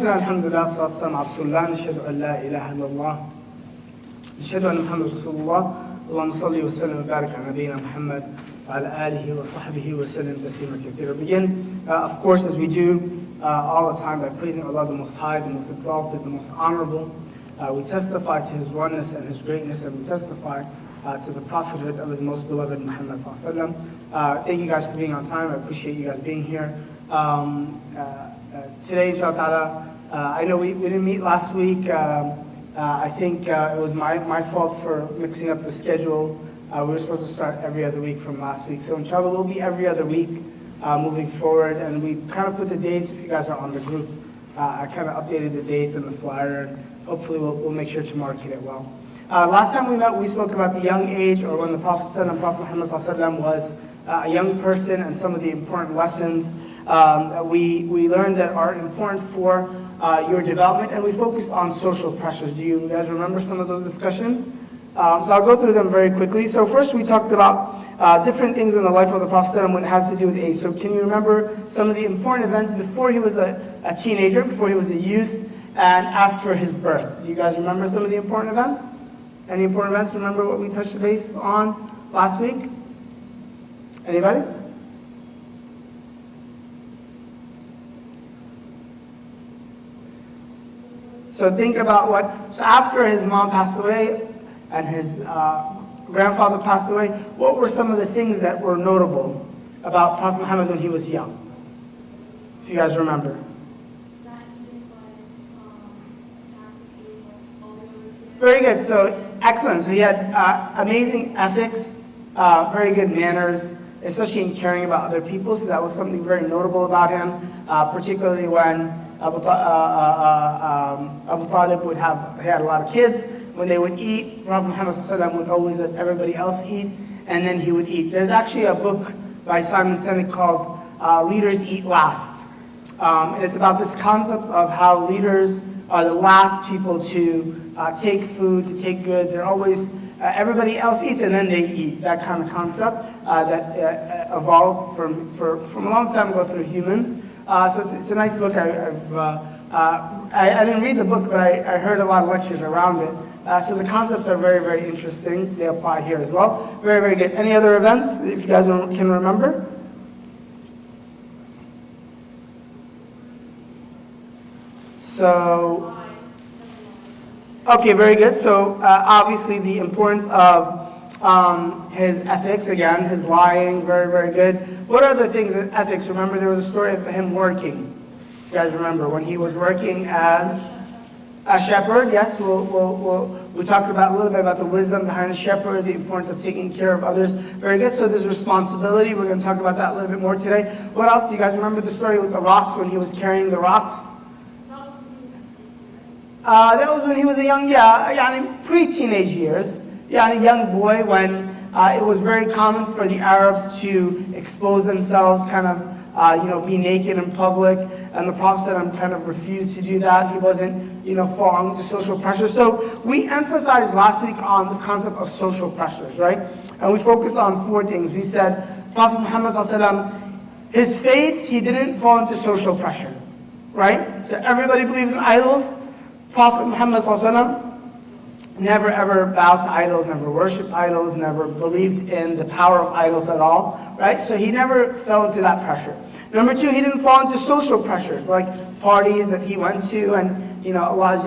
Bismillah, alhamdulillah, salatu wassalamu ala rasulullah, nashhadu an la ilaha illallah, nashhadu anna Muhammad rasulullah, Allahumma salli wa sallim wa barik ala nabiyyina Muhammad wa ala alihi wa sahbihi wa sallim taslima kathira. Begin, of course, as we do all the time, by praising Allah the Most High, the Most Exalted, the Most Honorable. We testify to His oneness and His greatness, and we testify to the prophethood of His most beloved Muhammad sallallahu alaihi wasallam. Thank you guys for being on time. I appreciate you guys being here. Today, inshallah ta'ala, I know we didn't meet last week. I think it was my fault for mixing up the schedule. We were supposed to start every other week from last week. So inshallah, we'll be every other week moving forward. And we kind of put the dates, if you guys are on the group, I kind of updated the dates and the flyer. And hopefully, we'll make sure to market it well. Last time we met, we spoke about the young age, or when the Prophet Muhammad was a young person, and some of the important lessons we learned that are important for your development, and we focused on social pressures. Do you guys remember some of those discussions? So I'll go through them very quickly. So first we talked about different things in the life of the Prophet when it has to do with age. So can you remember some of the important events before he was a teenager, before he was a youth, and after his birth? Do you guys remember some of the important events? Any important events? Remember what we touched base on last week? Anybody? So think about so after his mom passed away and his grandfather passed away, what were some of the things that were notable about Prophet Muhammad when he was young? If you guys remember. Very good, so excellent. So he had amazing ethics, very good manners, especially in caring about other people. So that was something very notable about him, particularly when Abu Talib he had a lot of kids. When they would eat, Prophet Muhammad would always let everybody else eat, and then he would eat. There's actually a book by Simon Sinek called Leaders Eat Last. It's about this concept of how leaders are the last people to take food, to take goods. They're always, everybody else eats and then they eat. That kind of concept that evolved from a long time ago through humans. So it's a nice book. I didn't read the book, but I heard a lot of lectures around it. So the concepts are very, very interesting. They apply here as well. Very, very good. Any other events, if you guys can remember? So, okay, very good. So obviously the importance of his ethics, again, his lying, very, very good. What other things in ethics? Remember, there was a story of him working. You guys remember when he was working as a shepherd? Yes, we talked about a little bit about the wisdom behind a shepherd, the importance of taking care of others. Very good. So there's responsibility. We're going to talk about that a little bit more today. What else? Do you guys remember the story with the rocks when he was carrying the rocks? That was when he was a young, pre-teenage years. Yeah, a young boy when it was very common for the Arabs to expose themselves, kind of, be naked in public. And the Prophet kind of refused to do that. He wasn't, falling into social pressure. So we emphasized last week on this concept of social pressures, right? And we focused on 4 things. We said Prophet Muhammad, his faith, he didn't fall into social pressure, right? So everybody believed in idols. Prophet Muhammad never ever bowed to idols, never worshipped idols, never believed in the power of idols at all, right? So he never fell into that pressure. Number 2, he didn't fall into social pressures, like parties that he went to, and Allah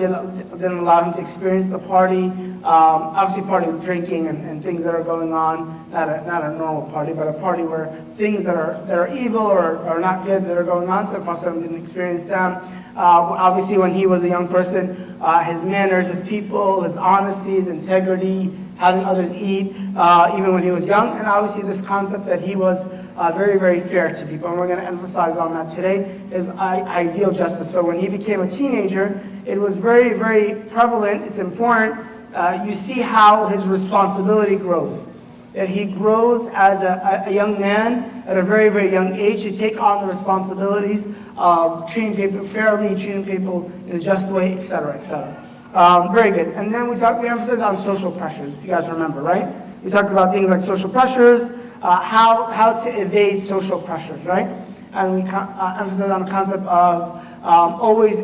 didn't allow him to experience the party. Obviously party with drinking and things that are going on, not a normal party, but a party where things that are evil or are not good that are going on, so the Prophet didn't experience them. Obviously when he was a young person, his manners with people, his honesty, his integrity, having others eat, even when he was young, and obviously this concept that he was very, very fair to people, and we're going to emphasize on that today, is ideal justice. So when he became a teenager, it was very, very prevalent, it's important, you see how his responsibility grows. That he grows as a young man at a very, very young age to take on the responsibilities of treating people fairly, treating people in a just way, etc., etc. Very good. And then we emphasized on social pressures, if you guys remember, right? We talked about things like social pressures, how to evade social pressures, right? And we emphasized on the concept of always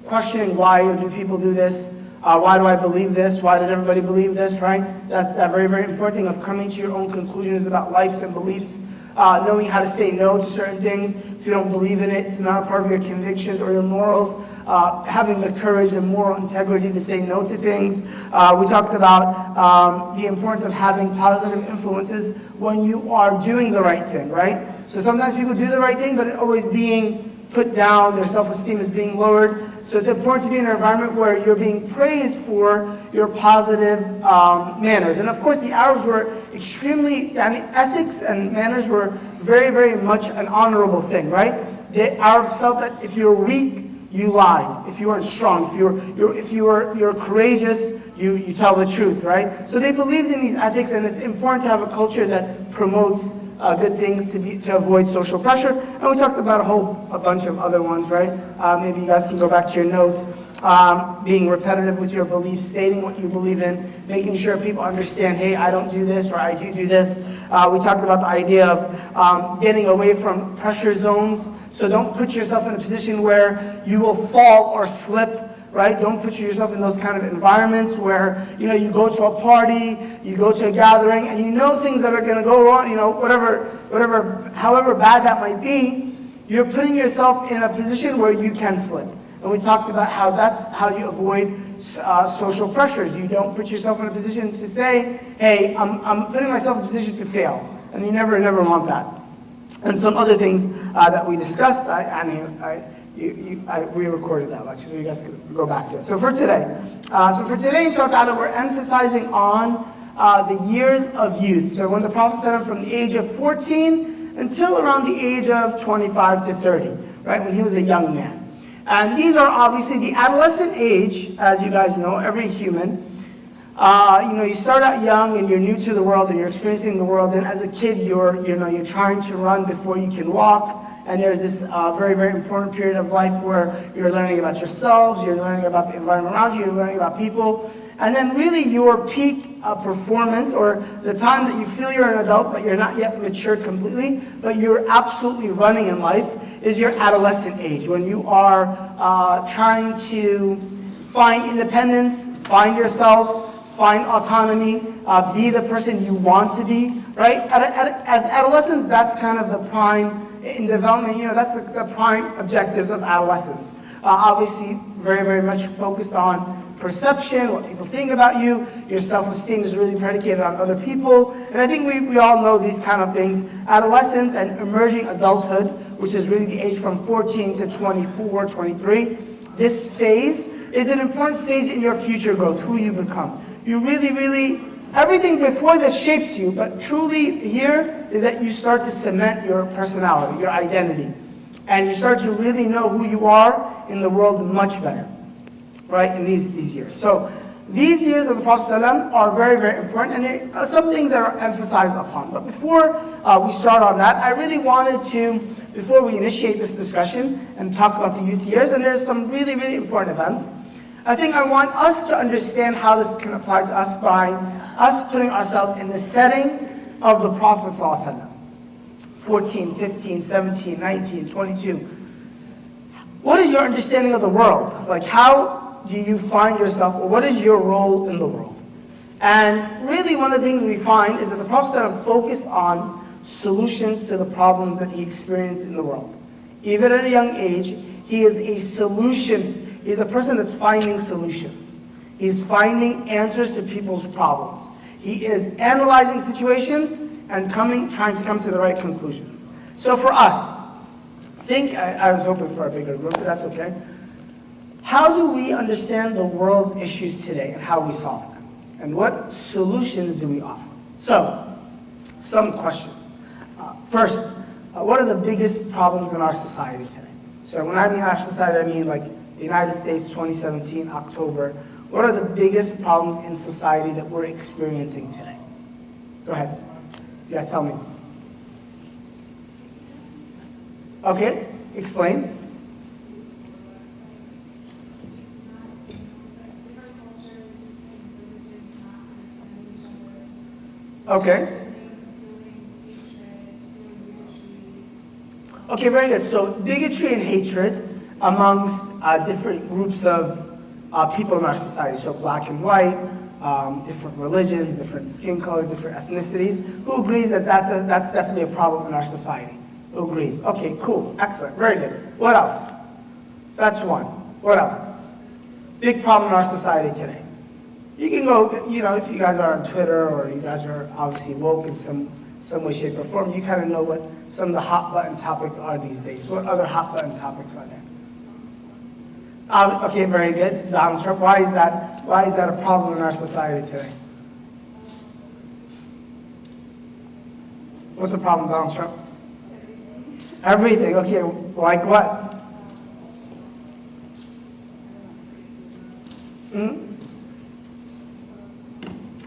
questioning why do people do this? Why do I believe this? Why does everybody believe this, right? That very, very important thing of coming to your own conclusions about lives and beliefs. Knowing how to say no to certain things. If you don't believe in it, it's not a part of your convictions or your morals. Having the courage and moral integrity to say no to things. We talked about the importance of having positive influences when you are doing the right thing, right? So sometimes people do the right thing, but it always being put down, their self-esteem is being lowered. So it's important to be in an environment where you're being praised for your positive manners. And of course the Arabs were extremely, ethics and manners were very, very much an honorable thing, right? The Arabs felt that if you were weak, you lied. If you weren't strong, if you're courageous, you tell the truth, right? So they believed in these ethics, and it's important to have a culture that promotes good things to avoid social pressure. And we talked about a bunch of other ones, right? Maybe you guys can go back to your notes. Being repetitive with your beliefs, stating what you believe in, making sure people understand, hey, I don't do this, or I do this. We talked about the idea of getting away from pressure zones. So don't put yourself in a position where you will fall or slip. Right? Don't put yourself in those kind of environments where, you go to a party, you go to a gathering, and you know things that are going to go wrong, however bad that might be, you're putting yourself in a position where you can slip. And we talked about how that's how you avoid social pressures. You don't put yourself in a position to say, hey, I'm putting myself in a position to fail. And you never want that. And some other things that we discussed, we recorded that lecture, so you guys can go back to it. So for today, inshallah, we're emphasizing on the years of youth. So when the Prophet said from the age of 14 until around the age of 25 to 30, right, when he was a young man. And these are obviously the adolescent age, as you guys know, every human. You start out young and you're new to the world and you're experiencing the world. And as a kid, you're trying to run before you can walk. And there's this very, very important period of life where you're learning about yourselves, you're learning about the environment around you, you're learning about people. And then really your peak performance, or the time that you feel you're an adult but you're not yet mature completely, but you're absolutely running in life, is your adolescent age, when you are trying to find independence, find yourself, find autonomy, be the person you want to be, right? As adolescents, that's kind of the prime in development, that's the prime objectives of adolescence. Obviously, very, very much focused on perception, what people think about you. Your self-esteem is really predicated on other people. And I think we all know these kind of things. Adolescence and emerging adulthood, which is really the age from 14 to 24, 23. This phase is an important phase in your future growth, who you become. You really, everything before this shapes you, but truly here is that you start to cement your personality, your identity. And you start to really know who you are in the world much better, right, in these years. So these years of the Prophet ﷺ are very, very important, and there are some things that are emphasized upon. But before we start on that, I really wanted to, before we initiate this discussion and talk about the youth years, and there's some really, really important events, I think I want us to understand how this can apply to us by us putting ourselves in the setting of the Prophet ﷺ. 14, 15, 17, 19, 22. What is your understanding of the world? Like, how do you find yourself, or what is your role in the world? And really one of the things we find is that the Prophet ﷺ focused on solutions to the problems that he experienced in the world. Even at a young age, he is a solution. He's a person that's finding solutions. He's finding answers to people's problems. He is analyzing situations and trying to come to the right conclusions. So for us, I was hoping for a bigger group, but that's okay. How do we understand the world's issues today and how we solve them? And what solutions do we offer? So, some questions. First, what are the biggest problems in our society today? So when I mean our society, I mean like the United States, 2017, October. What are the biggest problems in society that we're experiencing today? Go ahead. You guys tell me. Okay, explain. Okay. Okay, very good. So bigotry and hatred. amongst different groups of people in our society, so black and white, different religions, different skin colors, different ethnicities. Who agrees that that's definitely a problem in our society? Who agrees? Okay, cool, excellent, very good. What else? So that's one. What else? Big problem in our society today. You can go, you know, if you guys are on Twitter or you guys are obviously woke in some way, shape, or form, you kind of know what some of the hot button topics are these days. What other hot button topics are there? Okay, very good. Donald Trump. Why is that a problem in our society today? What's the problem, Donald Trump? Everything. Okay, like what?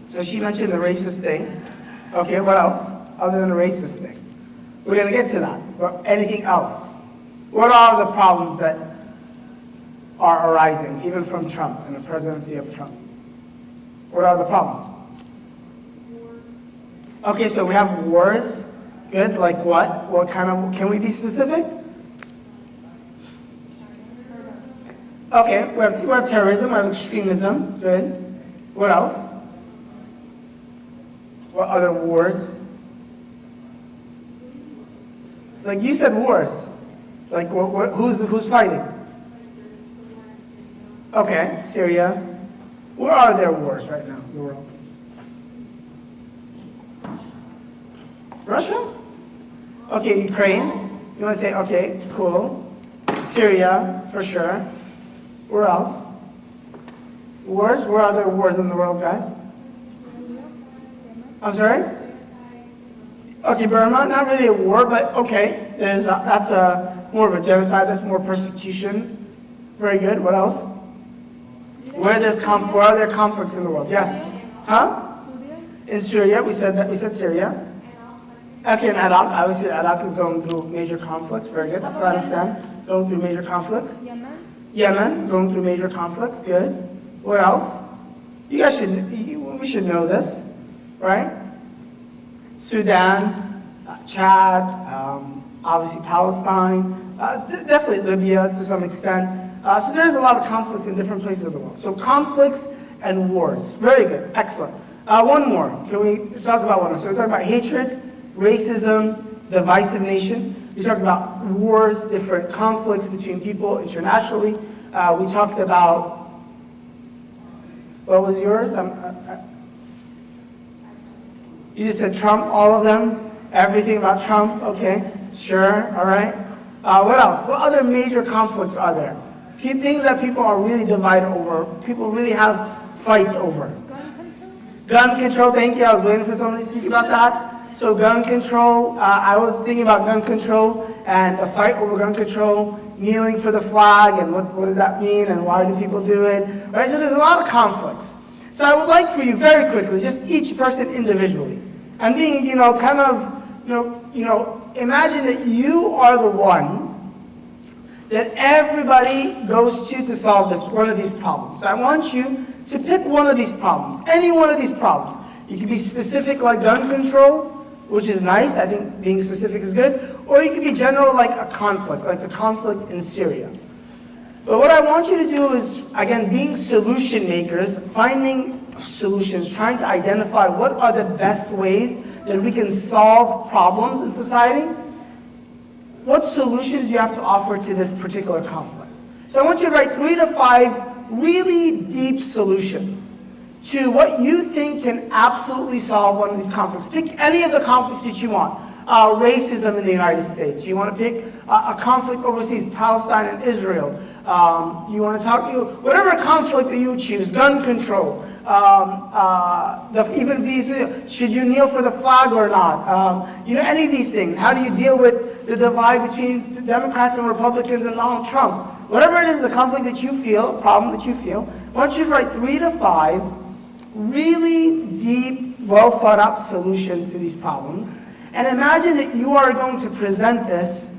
So she mentioned the racist thing. Okay, what else? Other than the racist thing. We're going to get to that. But anything else? What are the problems that are arising, even from Trump and the presidency of Trump? What are the problems? Wars. Okay, so we have wars. Good, like what? What kind of, can we be specific? Okay, we have terrorism, we have extremism. Good. What else? What other wars? Like you said wars. Like who's fighting? Okay, Syria. Where are there wars right now in the world? Russia? Okay, Ukraine. You want to say, okay, cool. Syria, for sure. Where else? Wars? Where are there wars in the world, guys? I'm sorry? Okay, Burma, not really a war, but okay. That's more of a genocide, that's more persecution. Very good. What else? Where are there conflicts in the world? Yes. Huh? In Syria, we said Syria. Okay, in Iraq, obviously Iraq is going through major conflicts. Very good. Afghanistan, going through major conflicts. Yemen, going through major conflicts. Good. What else? You guys we should know this, right? Sudan, Chad, obviously Palestine, definitely Libya to some extent. So there's a lot of conflicts in different places of the world. So conflicts and wars. Very good. Excellent. One more. Can we talk about one more? So we talked about hatred, racism, divisive nation. We talked about wars, different conflicts between people internationally. We talked about, what was yours? You just said Trump, all of them? Everything about Trump? Okay, sure, all right. What else? What other major conflicts are there? Things that people are really divided over, people really have fights over. Gun control? Gun control, thank you. I was waiting for somebody to speak about that. So gun control, I was thinking about gun control and the fight over gun control, kneeling for the flag, and what does that mean, and why do people do it? Right, so there's a lot of conflicts. So I would like for you very quickly, just each person individually, and being, kind of, imagine that you are the one that everybody goes to solve one of these problems. So I want you to pick one of these problems, any one of these problems. You can be specific like gun control, which is nice. I think being specific is good. Or you can be general like a conflict, like the conflict in Syria. But what I want you to do is, again, being solution makers, finding solutions, trying to identify what are the best ways that we can solve problems in society. What solutions do you have to offer to this particular conflict? So I want you to write 3 to 5 really deep solutions to what you think can absolutely solve one of these conflicts. Pick any of the conflicts that you want. Racism in the United States. You want to pick a conflict overseas, Palestine and Israel. You want to talk, whatever conflict that you choose, gun control. Even these, should you kneel for the flag or not? Any of these things. How do you deal with the divide between the Democrats and Republicans and Donald Trump? Whatever it is, the conflict that you feel, problem that you feel, I want you to write 3 to 5 really deep, well thought out solutions to these problems. And imagine that you are going to present this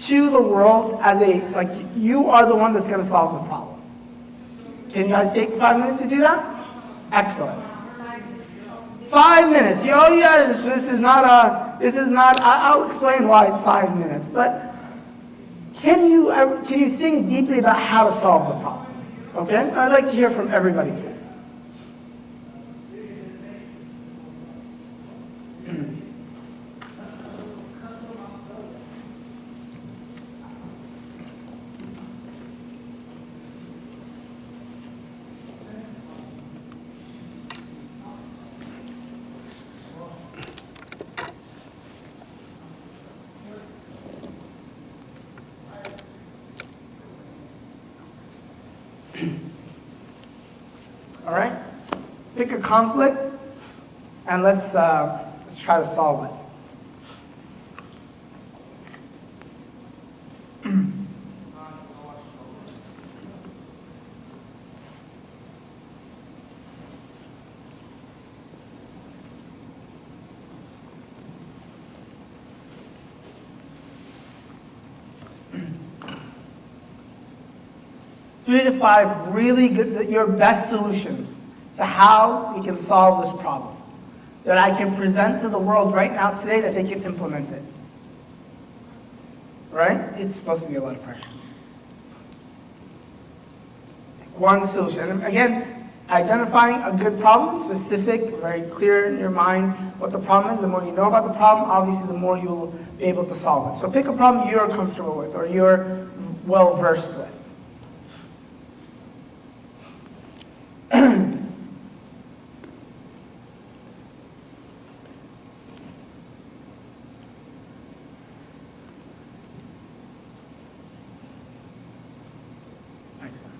to the world as like you are the one that's going to solve the problem. Can you guys take 5 minutes to do that? Excellent. 5 minutes. All you got this is not, I'll explain why it's 5 minutes, but can you think deeply about how to solve the problems? Okay? I'd like to hear from everybody, please. All right? Pick a conflict, and let's try to solve it. 3 to 5 really good, your best solutions to how we can solve this problem that I can present to the world right now today that they can implement it. Right? It's supposed to be a lot of pressure. One solution. And again, identifying a good problem, specific, very clear in your mind what the problem is. The more you know about the problem, obviously the more you'll be able to solve it. So pick a problem you're comfortable with or you're well versed with. Excellent.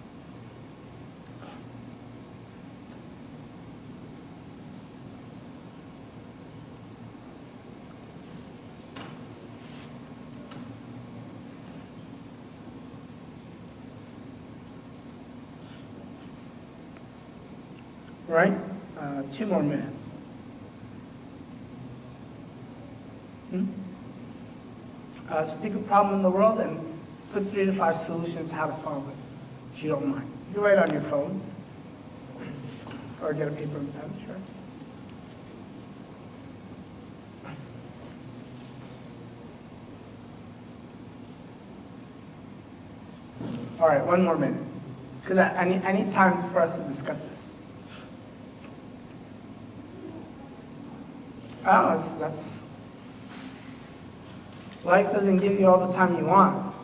Right? 2 more minutes. So pick a problem in the world and put 3 to 5 solutions to how to solve it, if you don't mind. You can write on your phone, or get a paper and pen, sure. All right, 1 more minute, because I need time for us to discuss this. Oh, that's life doesn't give you all the time you want.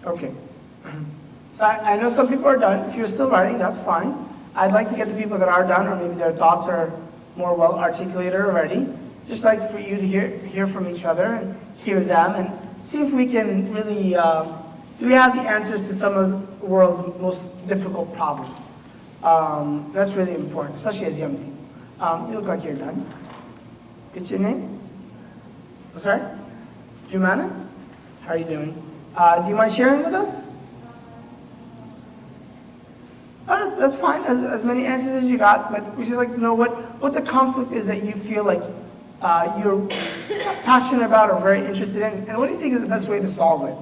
Okay. So I know some people are done. If you're still writing, that's fine. I'd like to get the people that are done, or maybe their thoughts are more well articulated already. Just like for you to hear from each other and hear them and see if we can really, do we have the answers to some of the world's most difficult problems? That's really important, especially as young people. You look like you're done. What's your name? Sorry? Jumana? How are you doing? Do you mind sharing with us? Oh, that's fine, as many answers as you got, but we just like to know what the conflict is that you feel like you're passionate about or very interested in, and what do you think is the best way to solve it?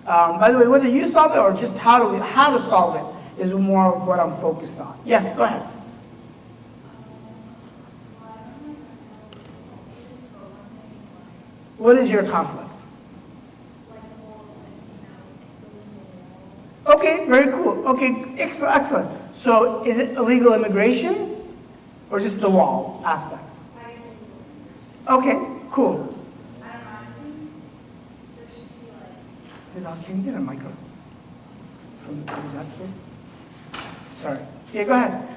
By the way, whether you solve it or just how to solve it is more of what I'm focused on. Yes, go ahead. What is your conflict? Okay, very cool. Okay, excellent. So is it illegal immigration or just the wall aspect? Okay, cool. Can you get a microphone from that, please? Sorry. Yeah, go ahead.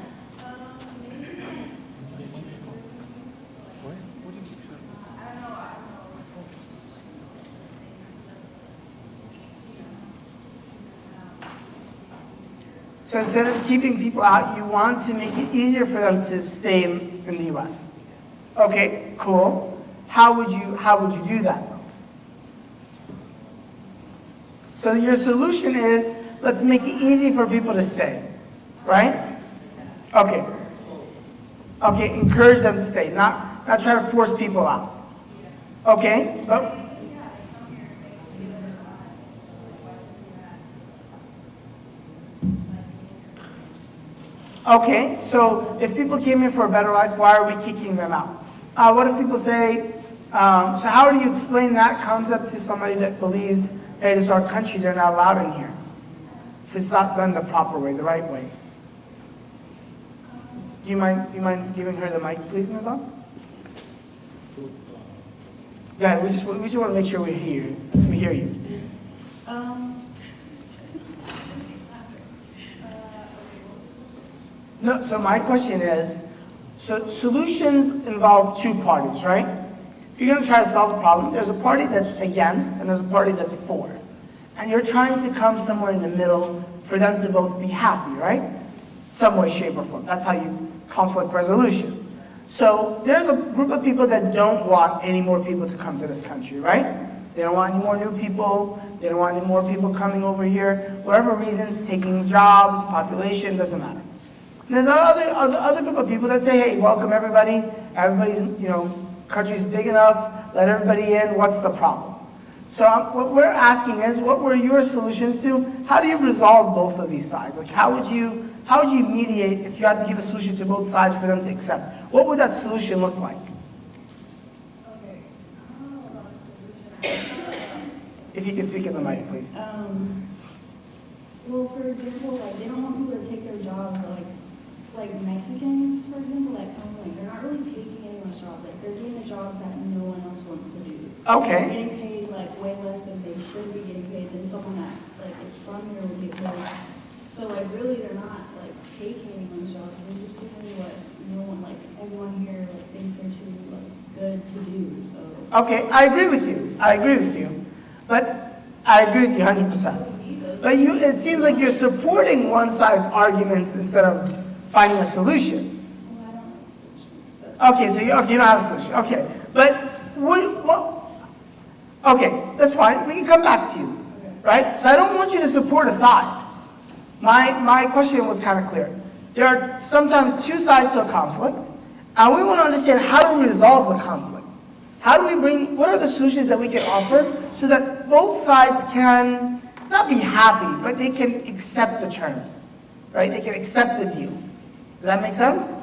So instead of keeping people out, you want to make it easier for them to stay in the U.S. Okay, cool. How would you do that? So your solution is, let's make it easy for people to stay, right? Okay. Okay, encourage them to stay, not try to force people out. Okay, but Okay, so if people came here for a better life, why are we kicking them out? What if people say, so how do you explain that concept to somebody that believes, hey, this is our country, they're not allowed in here? If it's not done the proper way, the right way. Do you mind giving her the mic, please, Nathan? Yeah, we just want to make sure we hear you. No, so my question is, so solutions involve two parties, right? If you're going to try to solve a problem, there's a party that's against and there's a party that's for. And you're trying to come somewhere in the middle for them to both be happy, right? Some way, shape, or form. That's how you conflict resolution. So there's a group of people that don't want any more people to come to this country, right? They don't want any more new people. They don't want any more people coming over here. Whatever reasons, taking jobs, population, doesn't matter. And there's other group of people that say, hey, welcome everybody. Everybody's, country's big enough. Let everybody in. What's the problem? So what we're asking is, what were your solutions to? How do you resolve both of these sides? Like, how would you mediate if you had to give a solution to both sides for them to accept? What would that solution look like? Okay. I don't know about a solution. If you could speak in the mic, please. Well, for example, like they don't want people to take their jobs, but like Mexicans, for example, they're not really taking anyone's job. Like they're doing the jobs that no one else wants to do. Okay. They're getting paid like way less than they should be getting paid than someone that like is from here would get paid. So like really, they're not like taking anyone's jobs. They're just doing what everyone here thinks they're too good to do. So. Okay, I agree with you. But I agree with you 100%. But it seems like you're supporting one side's arguments instead of finding a solution. Well, I don't have a solution. Okay, so you don't have a solution. Okay, but okay, that's fine. We can come back to you, right? So I don't want you to support a side. My question was kind of clear. There are sometimes two sides to a conflict, and we want to understand how to resolve the conflict. What are the solutions that we can offer so that both sides can not be happy, but they can accept the terms, right? They can accept the deal. Does that make sense?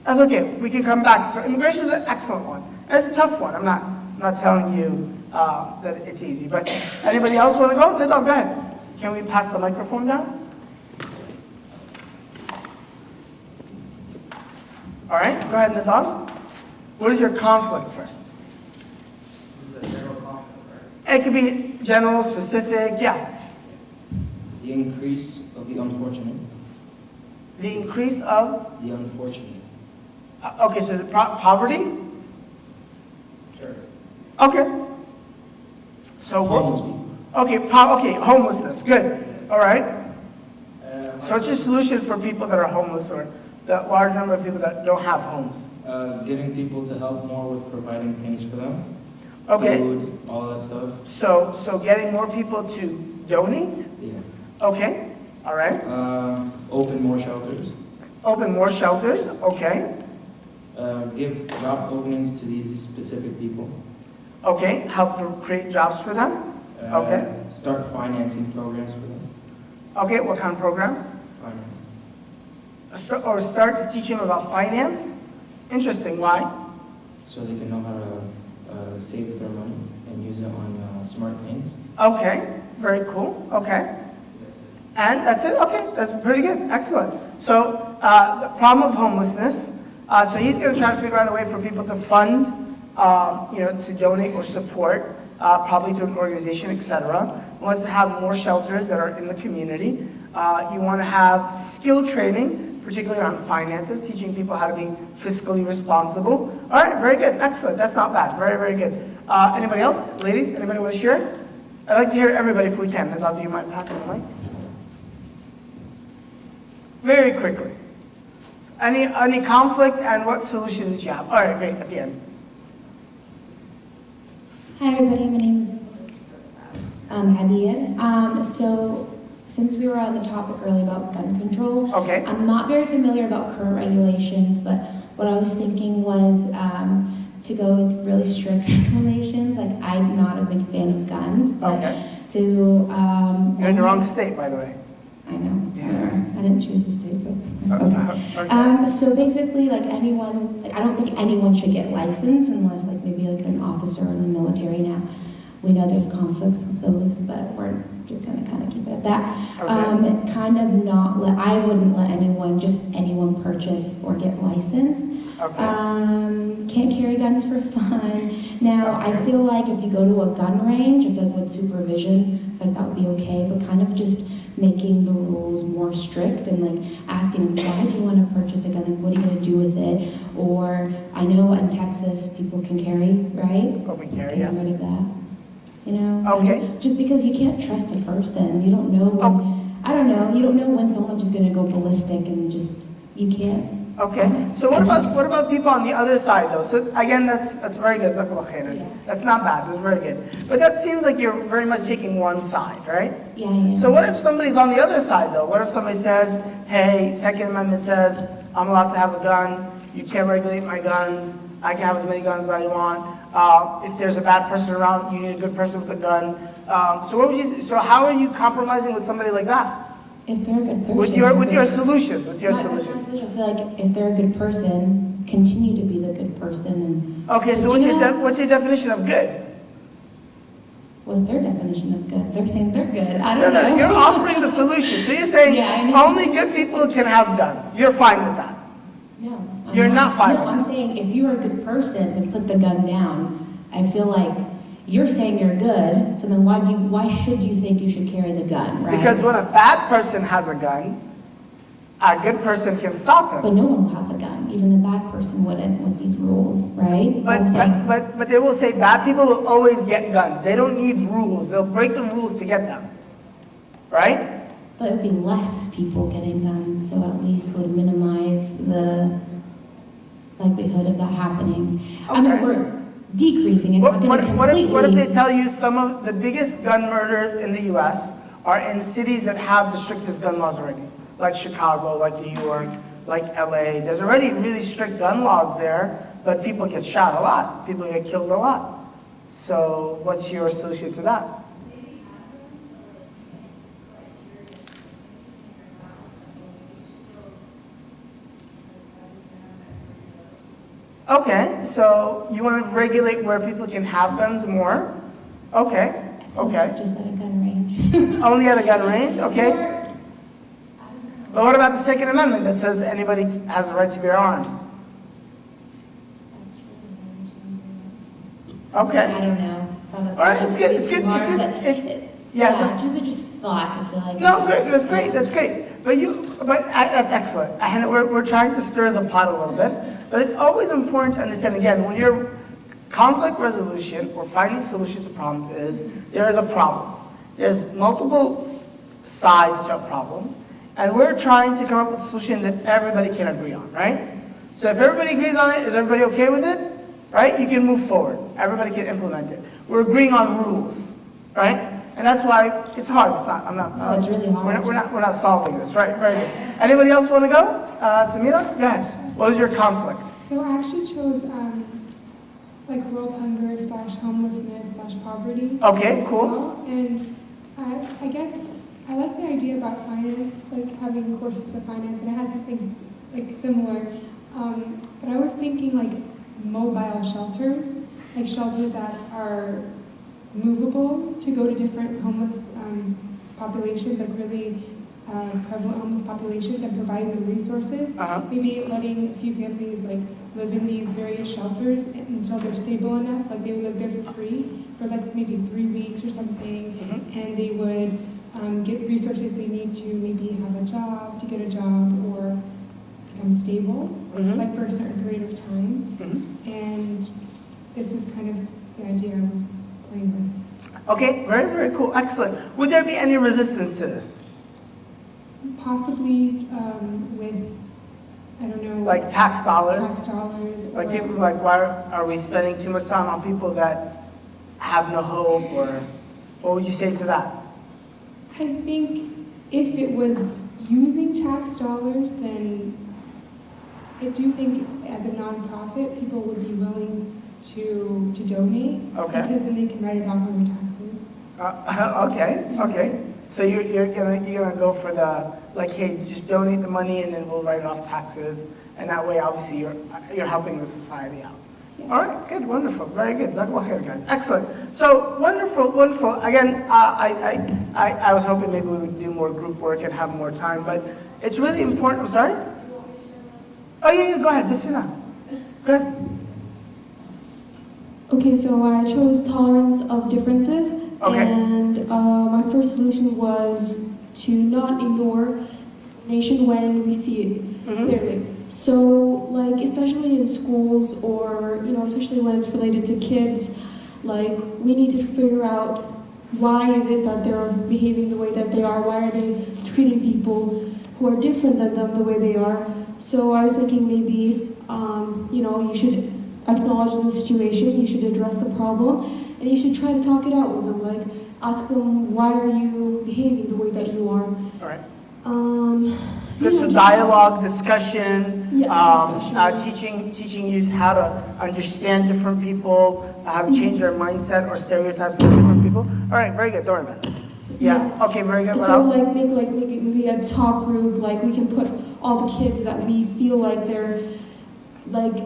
That's okay. We can come back. So immigration is an excellent one. And it's a tough one. I'm not telling you that it's easy. But anybody else want to go? No, go ahead. Can we pass the microphone down? All right, go ahead, Nadal. What is your conflict first? This is a general conflict, right? It could be general, specific, yeah. The increase of the unfortunate. The increase of? The unfortunate. Okay, so the poverty? Sure. Okay. So Homeless people. Okay, homelessness, good. All right. So what's your solution for people that are homeless or the large number of people that don't have homes? Getting people to help more with providing things for them. Okay. Food, all that stuff. So getting more people to donate? Yeah. Okay, all right. Open more shelters. Open more shelters, okay. Give job openings to these specific people. Okay, help create jobs for them? Okay. Start financing programs for them. Okay, what kind of programs? Finance. Or start to teach them about finance? Interesting, why? So they can know how to save their money and use it on smart things. Okay, very cool, okay. And that's it? Okay, that's pretty good, excellent. So the problem of homelessness, so he's going to try to figure out a way for people to fund, to donate or support, probably to an organization, etc. He wants to have more shelters that are in the community. You want to have skill training, particularly on finances, teaching people how to be fiscally responsible. All right, very good, excellent. That's not bad, very, very good. Anybody else? Ladies, anybody want to share? I'd like to hear everybody if we can. Nadal, do you mind passing the mic? Very quickly. Any conflict and what solutions do you have? All right, great, at the end. Hi everybody, my name is Abiyad. So since we were on the topic earlier about gun control, Okay. I'm not very familiar about current regulations, but what I was thinking was to go with really strict regulations. Like I'm not a big fan of guns, but Okay. to You're in the wrong state, by the way. I know. Yeah. didn't choose this date, but okay. Okay. So basically, like anyone, like I don't think anyone should get licensed unless like maybe like an officer in the military now. We know there's conflicts with those, but we're just gonna kind of keep it at that. Okay. Kind of not let, I wouldn't let anyone purchase or get licensed. Okay. Can't carry guns for fun. Now, I feel like if you go to a gun range, I feel like with supervision, I feel like that would be okay, but kind of just making the rules more strict and like asking, why do you want to purchase a gun? Like, what are you going to do with it? Or I know in Texas, people can carry, right? Open carry, Get yes. rid of that. You know? Okay. Just because you can't trust a person. You don't know when, I don't know, you don't know when someone's just going to go ballistic and just, you can't. Okay, so what about people on the other side though? So again, that's very good. Jazakallah khairan. That's not bad. That's very good. But that seems like you're very much taking one side, right? Yeah. So what if somebody's on the other side though? What if somebody says, "Hey, Second Amendment says I'm allowed to have a gun. You can't regulate my guns. I can have as many guns as I want. If there's a bad person around, you need a good person with a gun." So how are you compromising with somebody like that? If they're a good person. With your solution. I feel like if they're a good person, continue to be the good person. And okay, so what's your definition of good? What's their definition of good? They're saying they're good. I don't know. No, you're offering the solution. So you're saying only good people can have guns. You're fine with that. No. You're not fine with I'm that. saying if you're a good person, then put the gun down. I feel like you're saying you're good, so then why should you think you should carry the gun, right? Because when a bad person has a gun, a good person can stop him. But no one will have the gun. Even the bad person wouldn't with these rules, right? But they will say bad people will always get guns. They don't need rules. They'll break the rules to get them. Right? But it would be less people getting guns, so at least would minimize the likelihood of that happening. Okay. I mean, we're decreasing. It's not going to completely... What if they tell you some of the biggest gun murders in the U.S. are in cities that have the strictest gun laws already? Like Chicago, like New York, like LA. There's already really strict gun laws there, but people get shot a lot. People get killed a lot. So what's your solution to that? Okay, so you want to regulate where people can have guns more? Okay, okay. Just at a gun range. Only at a gun range? Okay. But what about the Second Amendment that says anybody has the right to bear arms? Okay. I don't know. All right, it's good. It's good. It's just just thoughts. I feel like. No, great. That's great. That's great. But that's excellent. And we're trying to stir the pot a little bit. But it's always important to understand, again, when you're conflict resolution or finding solutions to problems there is a problem. There's multiple sides to a problem. And we're trying to come up with a solution that everybody can agree on, right? So if everybody agrees on it, is everybody okay with it? Right? You can move forward. Everybody can implement it. We're agreeing on rules, right? And that's why it's hard. It's not. It's really hard. We're not solving this, right? Very good. Anybody else want to go? Samira, go ahead. What was your conflict? So I actually chose like world hunger / homelessness / poverty. Okay, as cool. well. And I guess I like the idea about finance, like having courses for finance, and I had something like similar. But I was thinking like mobile shelters, like shelters that are movable to go to different homeless populations, like really prevalent homeless populations, and providing the resources. Maybe letting a few families like live in these various shelters until they're stable enough, like they would live there for free for like maybe 3 weeks or something, and they would get resources they need to maybe have a job, to get a job, or become stable, like for a certain period of time. And this is kind of the idea I was playing with. Okay, very, very cool. Excellent. Would there be any resistance to this? Possibly with, I don't know. Like tax dollars? Tax dollars. Like people like, why are we spending too much time on people that have no hope, or what would you say to that? I think if it was using tax dollars, then I do think as a nonprofit, people would be willing to donate. Okay. Because then they can write it off on their taxes. Okay. So you're gonna go for the, like, hey, just donate the money and then we'll write off taxes, and that way, obviously, you're helping the society out. All right, good, wonderful, very good. Jazakallah khair, guys. Excellent. So wonderful, wonderful. Again, I was hoping maybe we would do more group work and have more time, but it's really important. I'm sorry. Oh yeah, go ahead. Bismillah. Go ahead. Okay, so I chose tolerance of differences, Okay. and my first solution was to not ignore discrimination when we see it clearly. So, like, especially in schools, or, you know, especially when it's related to kids, like, we need to figure out why is it that they're behaving the way that they are, why are they treating people who are different than them the way they are. So I was thinking maybe, you know, you should acknowledge the situation, you should address the problem, and you should try to talk it out with them, like, ask them, why are you behaving the way that you are? All right. You Good, know, so just- dialogue, discussion, Yes, teaching youth how to understand different people, how to change their mindset or stereotypes of different people. All right, very good. Don't worry about it. Yeah. Okay, very good. What So else? like make it maybe a talk group, like we can put all the kids that we feel like they're like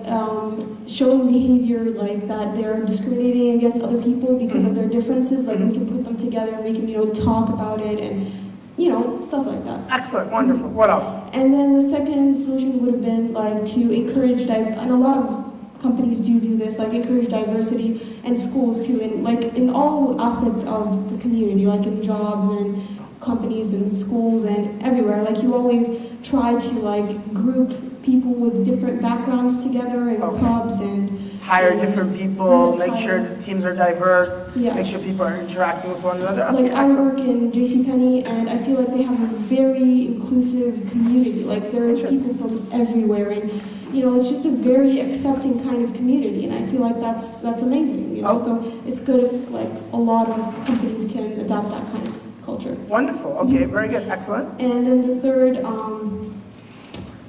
showing behavior like that they're discriminating against other people because of their differences, like we can put them together and we can, you know, talk about it and, you know, stuff like that. Excellent, wonderful. What else? And then the second solution would have been like to encourage, and a lot of companies do this, like encourage diversity, and schools too, and like in all aspects of the community, like in jobs and companies and schools and everywhere. Like you always try to like group people with different backgrounds together in clubs and Hire different people, Yes, make hire. sure the teams are diverse, Yes. make sure people are interacting with one another. Okay, like I excellent. work in JCPenney, and I feel like they have a very inclusive community. Like there are Interesting. people from everywhere, and you know it's just a very accepting kind of community. And I feel like that's amazing. You know, so it's good if like a lot of companies can adopt that kind of culture. Wonderful, okay, very good, excellent. And then the third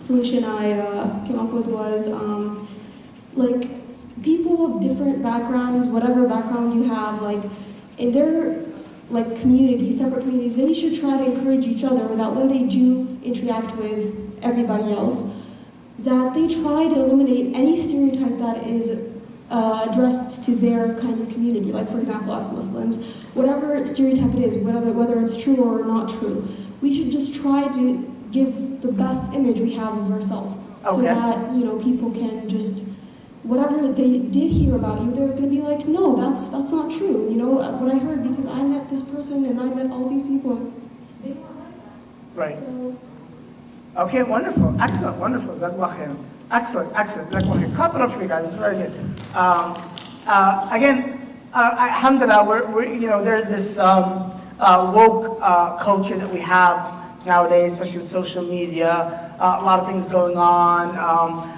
solution I came up with was like people of different backgrounds, whatever background you have, like in their like communities, separate communities, they should try to encourage each other that when they do interact with everybody else, that they try to eliminate any stereotype that is addressed to their kind of community. Like for example, us Muslims, whatever stereotype it is, whether it's true or not true, we should just try to give the best image we have of ourselves, so Okay. that you know people can just whatever they did hear about you, they're going to be like, no, that's not true. You know what I heard because I met this person and I met all these people. They weren't like that. Right. So, Okay, wonderful, excellent, wonderful. Jazakallah khair. Excellent, excellent. Jazakallah khair. Clap it up for you guys. It's very good. Again, alhamdulillah, we're you know, there's this woke culture that we have nowadays, especially with social media. A lot of things going on.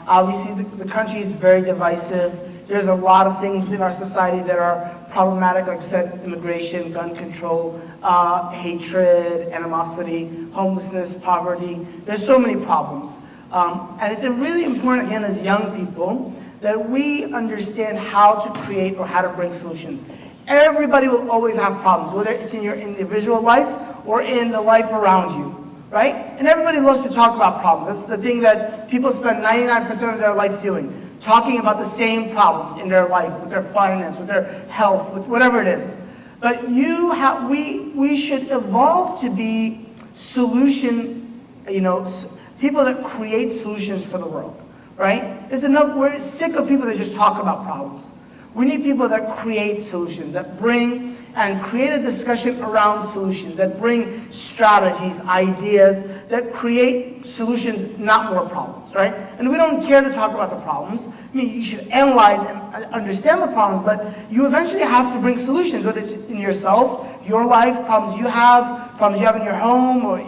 Obviously, the country is very divisive. There's a lot of things in our society that are problematic, like I said, immigration, gun control, hatred, animosity, homelessness, poverty. There's so many problems. And it's really important, again, as young people, that we understand how to create or how to bring solutions. Everybody will always have problems, whether it's in your individual life or in the life around you, right? And everybody loves to talk about problems. That's the thing that people spend 99% of their life doing, talking about the same problems in their life, with their finance, with their health, with whatever it is. But we should evolve to be people that create solutions for the world, right? We're sick of people that just talk about problems. We need people that create solutions, that bring and create a discussion around solutions, that bring strategies, ideas, that create solutions, not more problems, right? And we don't care to talk about the problems. I mean, you should analyze and understand the problems, but you eventually have to bring solutions, whether it's in yourself, your life, problems you have in your home, or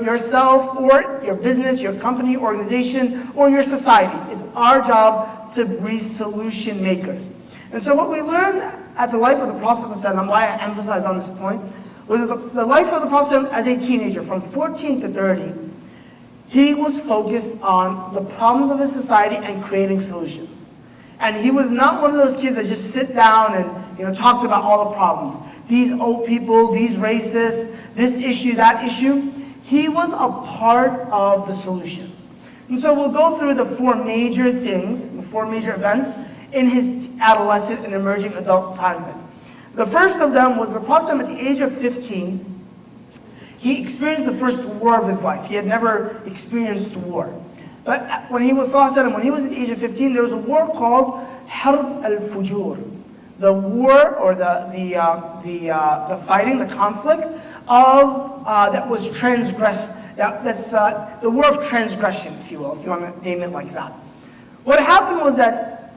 yourself, or your business, your company, organization, or your society. It's our job to be solution makers. And so what we learned at the life of the Prophet, and why I emphasize on this point, was that the life of the Prophet as a teenager, from 14 to 30, he was focused on the problems of his society and creating solutions. And he was not one of those kids that just sit down and talked about all the problems. These old people, these racists, this issue, that issue. He was a part of the solutions. And so we'll go through the four major things, the four major events in his adolescent and emerging adult time. The first of them was the Prophet at the age of 15. He experienced the first war of his life. He had never experienced war. But when he was at the age of 15, there was a war called Harb al-Fujur, the war or the fighting, the conflict of that was transgressed. That's the war of transgression, if you will, if you want to name it like that. What happened was that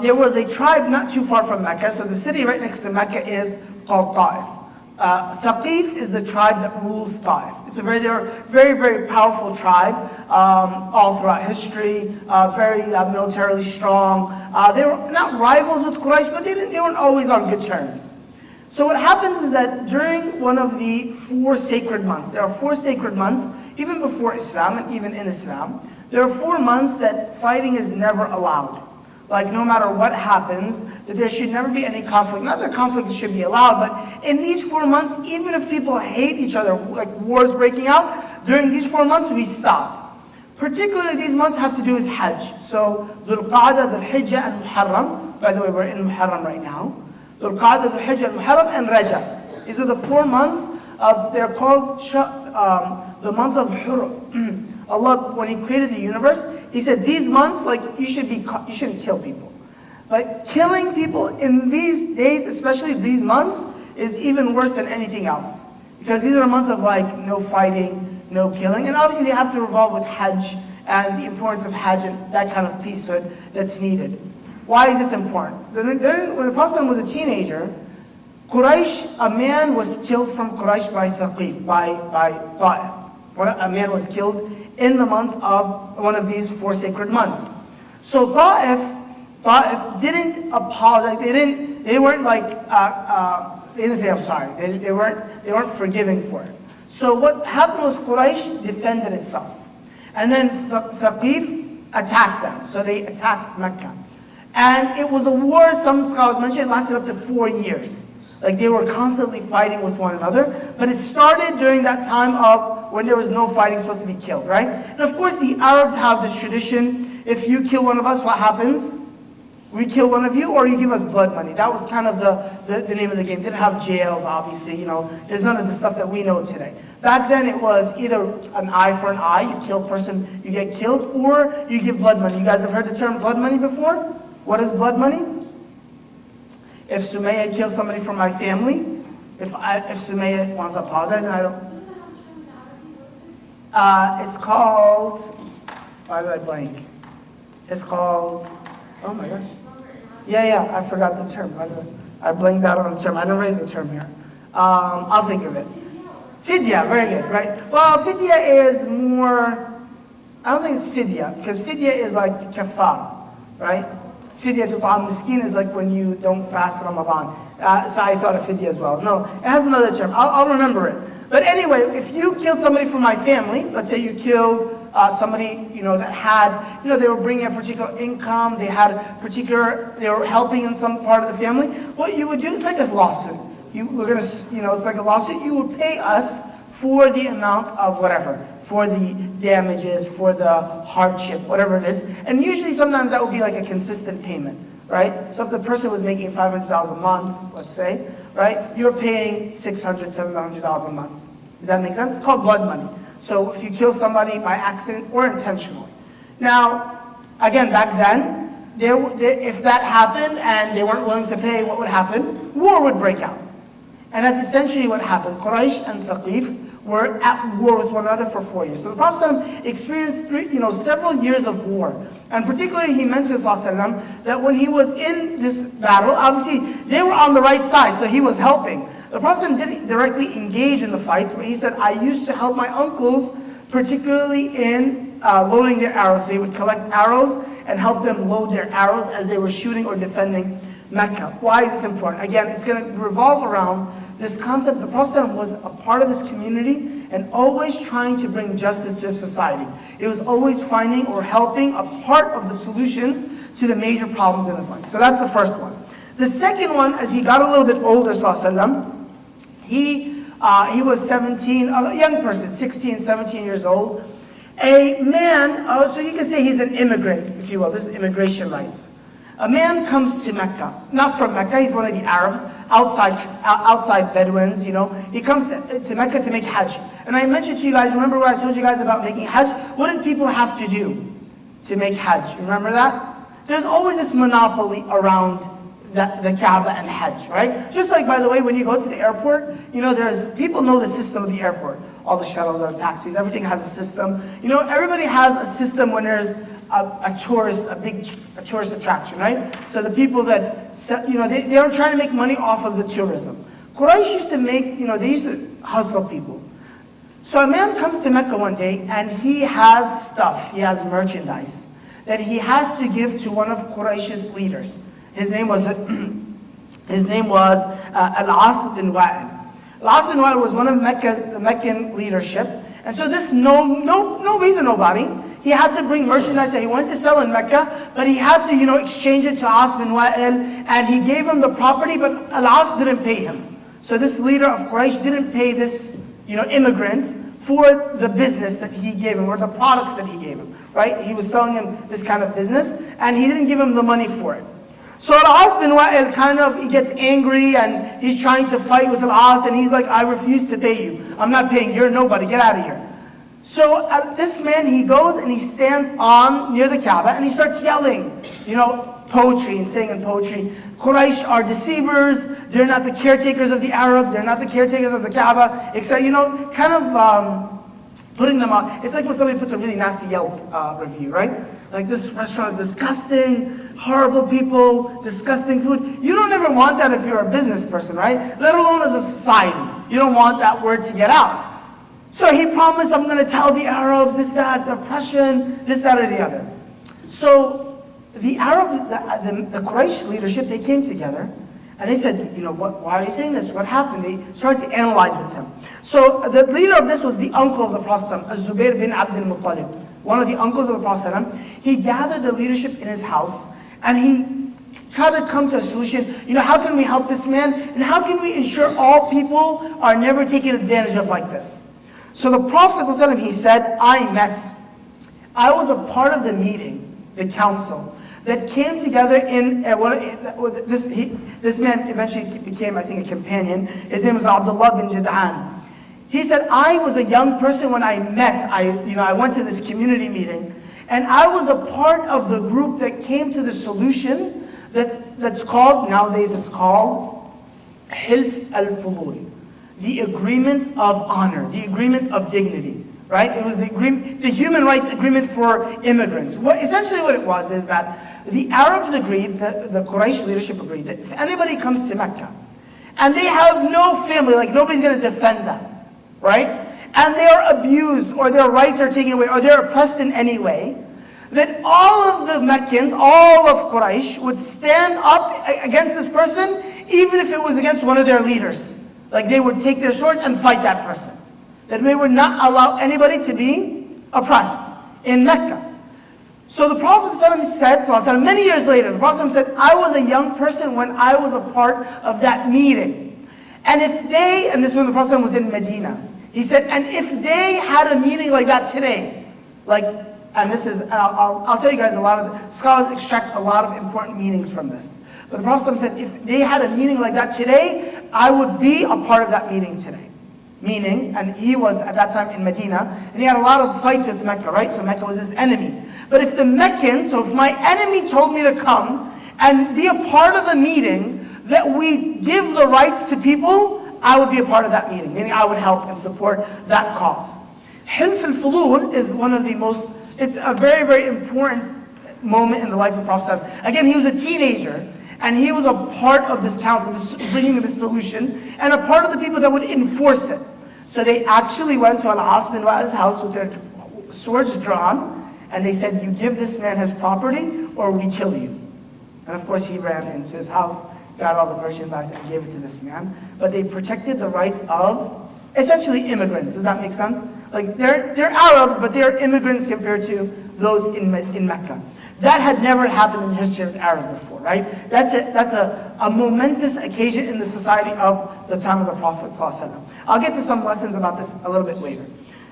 there was a tribe not too far from Mecca. So the city right next to Mecca is called Ta'if. Thaqif is the tribe that rules Ta'if. It's a very, very powerful tribe all throughout history, very militarily strong. They were not rivals with Quraysh, but they weren't always on good terms. So what happens is that during one of the 4 sacred months, there are 4 sacred months, even before Islam and even in Islam, there are 4 months that fighting is never allowed. Like no matter what happens, that there should never be any conflict. Not that conflict should be allowed, but in these 4 months, even if people hate each other, like wars breaking out, during these 4 months we stop. Particularly these months have to do with Hajj. So Dhul Qa'dah, Dhul Hijjah, and Muharram. By the way, we're in Muharram right now. Dhul Qa'dah, Dhul Hijjah, Muharram, and Rajab. These are the 4 months they're called the months of Hurum. Allah, when He created the universe, He said these months, like you shouldn't kill people. But killing people in these days, especially these months, is even worse than anything else. Because these are months of like no fighting, no killing. And obviously they have to revolve with Hajj and the importance of Hajj and that kind of peacehood that's needed. Why is this important? When the Prophet was a teenager, Quraysh, a man was killed from Quraysh by Thaqif, by Ta'if. A man was killed in the month of one of these 4 sacred months. So Ta'if didn't apologize. They weren't like, they didn't say I'm sorry. They weren't forgiving for it. So what happened was Quraysh defended itself. And then Thaqif attacked them. So they attacked Mecca. And it was a war, some scholars mention, it lasted up to 4 years. Like they were constantly fighting with one another. But it started during that time of when there was no fighting, supposed to be killed, right? And of course the Arabs have this tradition, if you kill one of us, what happens? We kill one of you, or you give us blood money. That was kind of the name of the game. They didn't have jails, obviously, you know. There's none of the stuff that we know today. Back then it was either an eye for an eye, you kill a person, you get killed, or you give blood money. You guys have heard the term blood money before? What is blood money? If Sumaya kills somebody from my family, if Sumaya wants to apologize and I don't... it's called... Why did I blank? It's called... Oh my gosh. Yeah, I forgot the term. I blanked out on the term. I didn't write the term here. I'll think of it. Fidya, very good, right? Well, fidya is more... I don't think it's fidya, because fidya is like kafara, right? Fidya to ta'am miskin is like when you don't fast Ramadan. So I thought of fidya as well. No, it has another term. I'll remember it. But anyway, if you killed somebody from my family, let's say you killed somebody, that had, they were bringing a particular income, they were helping in some part of the family, what you would do is like a lawsuit. It's like a lawsuit. You would pay us for the amount of whatever, for the damages, for the hardship, whatever it is. And usually sometimes that would be like a consistent payment, right? So if the person was making $500 a month, let's say, right, you're paying $600, $700 a month. Does that make sense? It's called blood money. So if you kill somebody by accident or intentionally. Now, again, back then, if that happened and they weren't willing to pay, what would happen? War would break out. And that's essentially what happened. Quraysh and Thaqif were at war with one another for 4 years. So the Prophet experienced several years of war. And particularly he mentions that when he was in this battle, obviously they were on the right side, so he was helping. The Prophet didn't directly engage in the fights, but he said, I used to help my uncles, particularly in loading their arrows. They would collect arrows and help them load their arrows as they were shooting or defending Mecca. Why is this important? Again, it's going to revolve around this concept. The Prophet was a part of his community and always trying to bring justice to society. It was always finding or helping a part of the solutions to the major problems in his life. So that's the first one. The second one, as he got a little bit older, he he was 17, a young person, 16, 17 years old. A man, so you can say he's an immigrant, if you will. This is immigration rights. A man comes to Mecca, not from Mecca, he's one of the Arabs, outside Bedouins, you know. He comes to Mecca to make Hajj. And I mentioned to you guys, remember what I told you guys about making Hajj? What did people have to do to make Hajj? Remember that? There's always this monopoly around the Kaaba and Hajj, right? Just like, by the way, when you go to the airport, you know, people know the system of the airport. All the shuttles or taxis, everything has a system. You know, everybody has a system when there's a big tourist attraction, right? So the people that, you know, they are trying to make money off of the tourism. Quraysh used to make, you know, they used to hustle people. So a man comes to Mecca one day and he has stuff, he has merchandise that he has to give to one of Quraysh's leaders. His name was Al-As bin Wa'il. Al-As bin Wa'il was one of the Meccan leadership. And so this nobody's a nobody. He had to bring merchandise that he wanted to sell in Mecca, but he had to, you know, exchange it to Al-As bin Wa'il, and he gave him the property, but Al-As didn't pay him. So this leader of Quraysh didn't pay this, you know, immigrant for the business that he gave him, or the products that he gave him, right? He was selling him this kind of business, and he didn't give him the money for it. So Al-As bin Wa'il he gets angry, and he's trying to fight with Al-As, and he's like, I refuse to pay you. I'm not paying, you're nobody, get out of here. So this man, he goes and he stands near the Kaaba, and he starts yelling, you know, poetry and saying in poetry, Quraysh are deceivers, they're not the caretakers of the Arabs, they're not the caretakers of the Kaaba, etc. You know, kind of putting them on. It's like when somebody puts a really nasty Yelp review, right? Like, this restaurant is disgusting, horrible people, disgusting food. You don't ever want that if you're a business person, right? Let alone as a society. You don't want that word to get out. So he promised, I'm going to tell the Arabs this, that, the oppression, this, that, or the other. So the Quraysh leadership, they came together and they said, you know, why are you saying this? What happened? They started to analyze with him. So the leader of this was the uncle of the Prophet, Zubair bin Abdul Muttalib, one of the uncles of the Prophet. He gathered the leadership in his house and he tried to come to a solution. You know, how can we help this man? And how can we ensure all people are never taken advantage of like this? So the Prophet ﷺ, he said, I was a part of the meeting, the council, that came together in, this man eventually became, I think, a companion. His name was Abdullah bin Jad'an. He said, I was a young person when I met, I went to this community meeting, and I was a part of the group that came to the solution that's called, nowadays it's called, Hilf al-Fulul. The agreement of honor, the agreement of dignity, right? It was the agreement, the human rights agreement for immigrants. Essentially what it was is that the Arabs agreed, the Quraysh leadership agreed, that if anybody comes to Mecca and they have no family, like nobody's going to defend them, right? And they are abused, or their rights are taken away, or they're oppressed in any way, that all of the Meccans, all of Quraysh would stand up against this person, even if it was against one of their leaders. Like, they would take their swords and fight that person. That they would not allow anybody to be oppressed in Mecca. So the Prophet said, many years later, the Prophet said, I was a young person when I was a part of that meeting. And if they, and this is when the Prophet was in Medina, he said, and if they had a meeting like that today, like, and this is, I'll tell you guys, a lot of scholars extract a lot of important meanings from this. But the Prophet said, if they had a meeting like that today, I would be a part of that meeting today. Meaning, and he was at that time in Medina, and he had a lot of fights with Mecca, right? So Mecca was his enemy. But if the Meccans, so if my enemy told me to come and be a part of a meeting that we give the rights to people, I would be a part of that meeting. Meaning I would help and support that cause. Hilf al-Fulul is one of the most, it's a very, very important moment in the life of the Prophet. Again, he was a teenager, and he was a part of this council, bringing this solution, and a part of the people that would enforce it. So they actually went to Al-As bin Wa'il's house with their swords drawn, and they said, you give this man his property, or we kill you. And of course he ran into his house, got all the merchandise, and gave it to this man. But they protected the rights of, essentially, immigrants. Does that make sense? Like, they're Arabs, but they're immigrants compared to those in Mecca. That had never happened in the history of the Arabs before, right? That's a momentous occasion in the society of the time of the Prophet ﷺ. I'll get to some lessons about this a little bit later.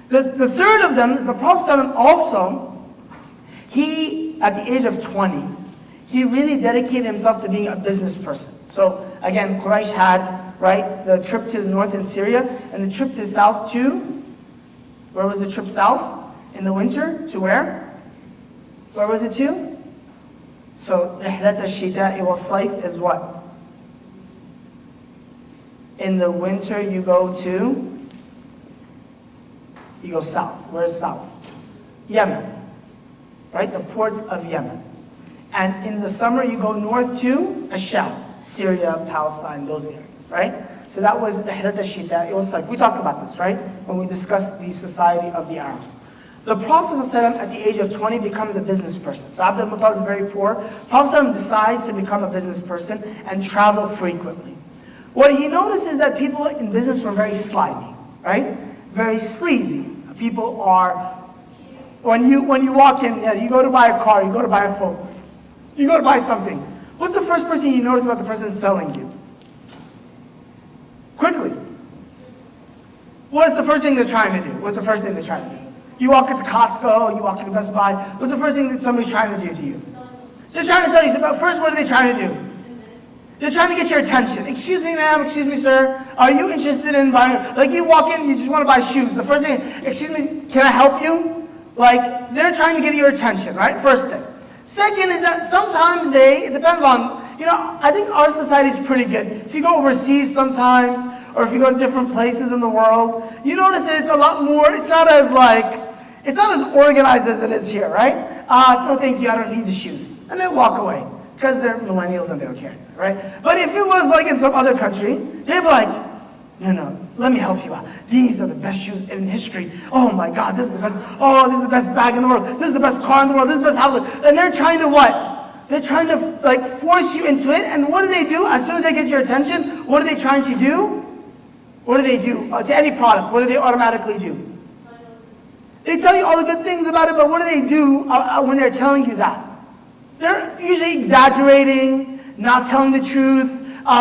The third of them is the Prophet ﷺ also, he, at the age of 20, he really dedicated himself to being a business person. So again, Quraysh had, right, the trip to the north in Syria, and the trip to the south to, where was the trip south in the winter? To where? Where was it to? So, رحلة الشتاء والصيف is what? In the winter you go south. Where's south? Yemen. Right? The ports of Yemen. And in the summer you go north to Asham, Syria, Palestine, those areas, right? So that was رحلة الشتاء والصيف. We talked about this, right? When we discussed the society of the Arabs. The Prophet ﷺ at the age of 20 becomes a business person. So Abdul Muttalib is very poor. Prophet ﷺ decides to become a business person and travel frequently. What he noticed is that people in business were very slimy, right? Very sleazy. People are, when you walk in, you go to buy a car, you go to buy a phone, you go to buy something. What's the first person you notice about the person selling you? Quickly. What's the first thing they're trying to do? What's the first thing they're trying to do? You walk into Costco, you walk into Best Buy, what's the first thing that somebody's trying to do to you? They're trying to sell you. So first, what are they trying to do? They're trying to get your attention. Excuse me, ma'am, excuse me, sir. Are you interested in buying? Like you walk in, you just want to buy shoes. The first thing, excuse me, can I help you? Like they're trying to get your attention, right? First thing. Second is that sometimes it depends on, I think our society is pretty good. If you go overseas sometimes, or if you go to different places in the world, you notice that it's a lot more, it's not as organized as it is here, right? No thank you, I don't need the shoes. And they walk away, because they're millennials and they don't care, right? But if it was like in some other country, they'd be like, no, let me help you out. These are the best shoes in history. Oh my God, this is the best, this is the best bag in the world. This is the best car in the world. This is the best house. And they're trying to what? They're trying to like force you into it. And what do? As soon as they get your attention, what are they trying to do? What do? To any product, what do they automatically do? They tell you all the good things about it, but what do they do when they're telling you that? They're usually exaggerating, not telling the truth,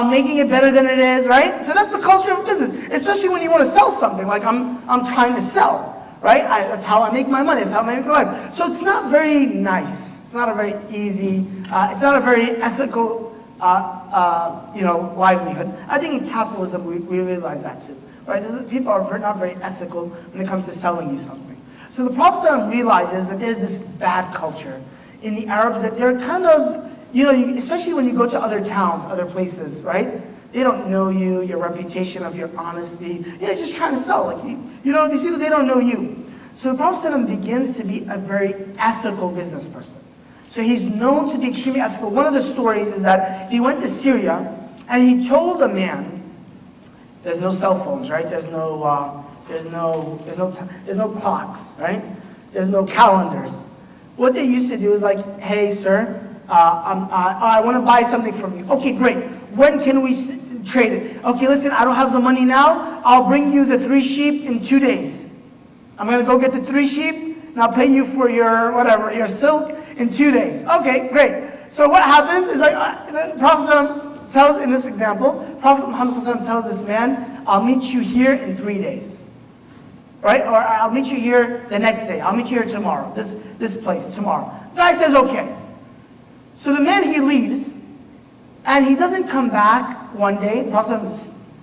making it better than it is, right? So that's the culture of business, especially when you want to sell something, like I'm trying to sell, right? That's how I make my money, that's how I make my life. So it's not very nice, it's not a very easy, it's not a very ethical, livelihood. I think in capitalism we realize that too, right? People are not very ethical when it comes to selling you something. So the Prophet ﷺ realizes that there's this bad culture in the Arabs that they're kind of, especially when you go to other towns, other places, right? They don't know you, your reputation of your honesty. You're just trying to sell. Like, these people, they don't know you. So the Prophet ﷺ begins to be a very ethical business person. So he's known to be extremely ethical. One of the stories is that he went to Syria and he told a man, there's no cell phones, right? There's no clocks, right? There's no calendars. What they used to do is like, hey, sir, I want to buy something from you. Okay, great. When can we trade it? Okay, listen, I don't have the money now. I'll bring you the 3 sheep in 2 days. I'm going to go get the 3 sheep, and I'll pay you for your silk in 2 days. Okay, great. So what happens is like, the Prophet tells, in this example, Prophet Muhammad tells this man, I'll meet you here in 3 days. Right? Or I'll meet you here the next day. I'll meet you here tomorrow. This place, tomorrow. The guy says, okay. So the man, he leaves, and he doesn't come back one day. The Prophet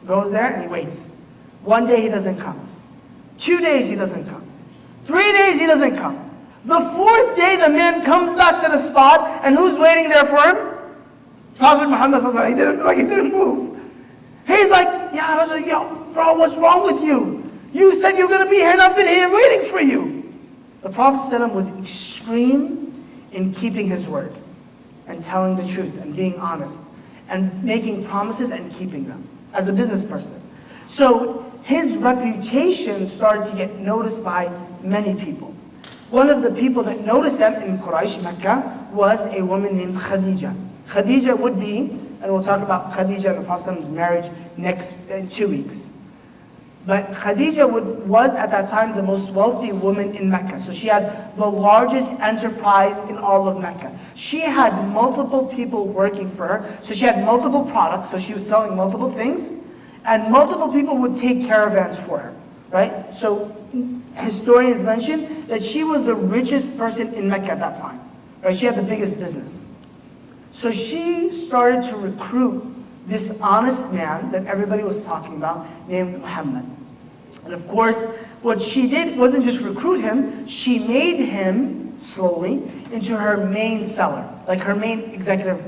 goes there and he waits. 1 day he doesn't come. 2 days he doesn't come. 3 days he doesn't come. The 4th day the man comes back to the spot, and who's waiting there for him? Prophet Muhammad ﷺ. He didn't move. He's like, bro, what's wrong with you? You said you're going to be here, and I've been here waiting for you. The Prophet ﷺ was extreme in keeping his word and telling the truth and being honest and making promises and keeping them as a business person. So his reputation started to get noticed by many people. One of the people that noticed him in Quraysh, Mecca, was a woman named Khadija. Khadija would be, and we'll talk about Khadija and the Prophet's marriage in 2 weeks. But Khadija was at that time the most wealthy woman in Mecca. So she had the largest enterprise in all of Mecca. She had multiple people working for her. So she had multiple products. So she was selling multiple things. And multiple people would take caravans for her. Right? So historians mention that she was the richest person in Mecca at that time. Right? She had the biggest business. So she started to recruit this honest man that everybody was talking about named Muhammad. And of course, what she did wasn't just recruit him, she made him slowly into her main seller, like her main executive,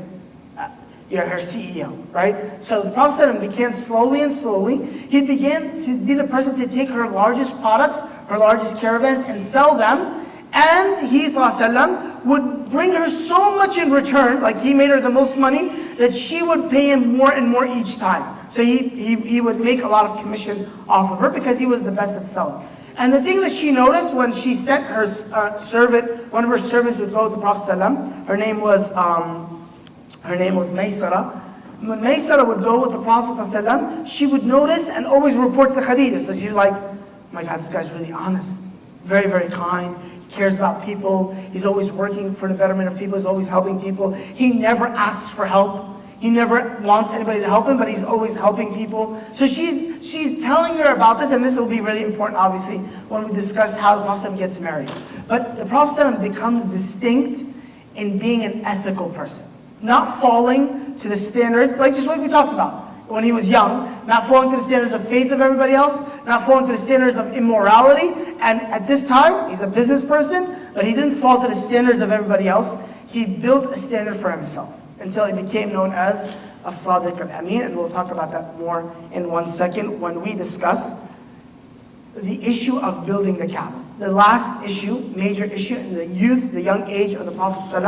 her CEO, right? So the Prophet began slowly and slowly, he began to be the person to take her largest products, her largest caravans, and sell them. And he, ﷺ, would bring her so much in return, like he made her the most money, that she would pay him more and more each time. So he would make a lot of commission off of her because he was the best at selling. And the thing that she noticed when she sent her servant, one of her servants would go to the Prophet ﷺ, her name was Maysara. When Maysara would go with the Prophet ﷺ, she would notice and always report to Khadija. So she's like, oh my God, this guy's really honest, very, very kind. Cares about people. He's always working for the betterment of people. He's always helping people. He never asks for help. He never wants anybody to help him, but he's always helping people. So she's telling her about this, and this will be really important, obviously, when we discuss how the Prophet gets married. But the Prophet becomes distinct in being an ethical person, not falling to the standards, like just what we talked about when he was young, not falling to the standards of faith of everybody else, not falling to the standards of immorality. And at this time, he's a business person, but he didn't fall to the standards of everybody else. He built a standard for himself until he became known as As-Sadiq al-Amin, and we'll talk about that more in 1 second when we discuss the issue of building the Kaaba. The last issue, major issue in the youth, the young age of the Prophet ﷺ.